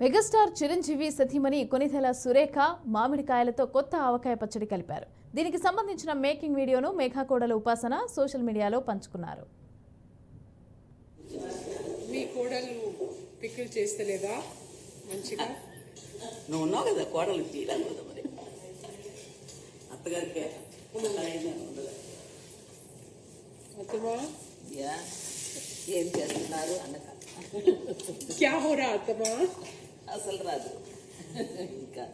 Megastar Chiranjeevi సతీమణి కొనిదెల సురేఖ మామిడికాయలతో కొత్త ఆవకాయ పచ్చడి కలిపారు. దీనికి సంబంధించిన మేకింగ్ వీడియోను మేఘా కోడలు ఉపాసన సోషల్ మీడియాలో పంచుకున్నారు. మీ కోడలు పికిల్ చేస్తలేదా మంచిగా? నువ్వు ఉన్నావు కదా కోడలు తీరాలి కదా మరి అత్తగారికి అత్తమా ఏం చేస్తున్నారు అన్నక క్యా హో రా అత్తమా? అసలు రాదు ఇంకా.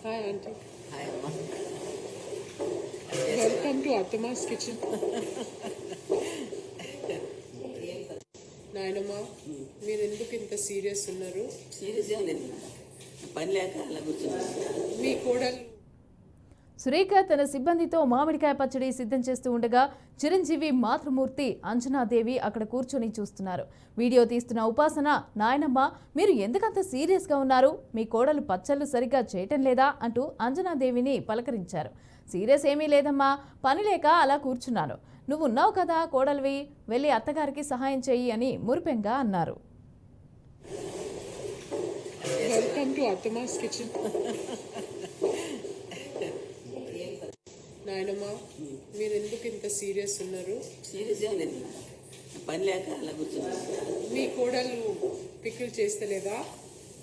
Hi aunty. హాయ్ అమ్మా. Welcome to Atthamma's kitchen. నాయనమ్మా, మీరు ఎందుకు ఇంత సీరియస్ ఉన్నారు? సీరియస్ ఏం లేదు, పని లేక అలా కూర్చున్నారు. మీ కోడలు సురేఖ తన సిబ్బందితో మామిడికాయ పచ్చడి సిద్ధం చేస్తూ ఉండగా చిరంజీవి మాతృమూర్తి అంజనాదేవి అక్కడ కూర్చొని చూస్తున్నారు. వీడియో తీస్తున్న ఉపాసన, నాయనమ్మ మీరు ఎందుకంత సీరియస్గా ఉన్నారు? మీ కోడలు పచ్చళ్ళు సరిగ్గా చేయటం లేదా అంటూ అంజనాదేవిని పలకరించారు. సీరియస్ ఏమీ లేదమ్మా, పని లేక అలా కూర్చున్నాను. నువ్వు ఉన్నావు కదా కోడలివి, వెళ్ళి అత్తగారికి సహాయం చెయ్యి అని మురిపెంగా అన్నారు. Welcome to Atthamma's kitchen. నాయనమ్మా, మీరు ఎందుకు ఇంత సీరియస్ ఉన్నారు? సీరియస్ ఏం లేదు, పని లేక అలా కూర్చున్నారు. మీ కోడలు పికిల్ చేస్తలేదా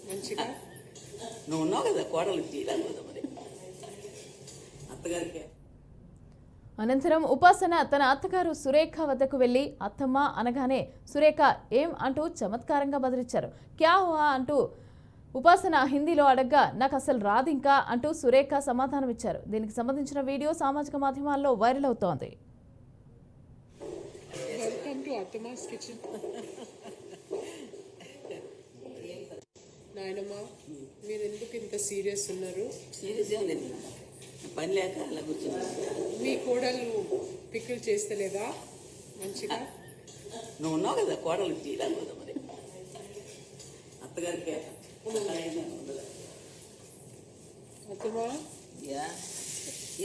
మంచిగా? నువ్వు ఉన్నావు కదా కోడలు తీరాలి కదా మరి అత్తగారికి. అనంతరం ఉపాసన తన అత్తగారు సురేఖ వద్దకు వెళ్లి అత్తమ్మ అనగానే సురేఖ ఏం అంటూ చమత్కారంగా బదిలిచ్చారు. క్యా హువా అంటూ ఉపాసన హిందీలో అడగ్గా నాకు అసలు రాదింకా అంటూ సురేఖ సమాధానమిచ్చారు. దీనికి సంబంధించిన వీడియో సామాజిక మాధ్యమాల్లో వైరల్ అవుతోంది. Welcome to Atthamma's kitchen. నాయనమ్మా, మీరు ఎందుకు ఇంత సీరియస్ ఉన్నారు? సీరియస్ ఏం లేదు, పని లేక అలా కూర్చున్నారు. మీ కోడలు పికిల్ చేస్తలేదా మంచిగా? నువ్వు ఉన్నావు కదా కోడలు తీరాలి కదా మరి అత్తగారికి. అత్తమా,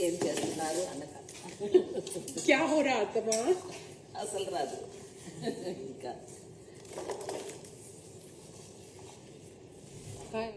ఏం చేస్తున్నారు అన్నక క్యా హో రా అత్తమా? అసలు రాదు ఇంకా. హాయ్.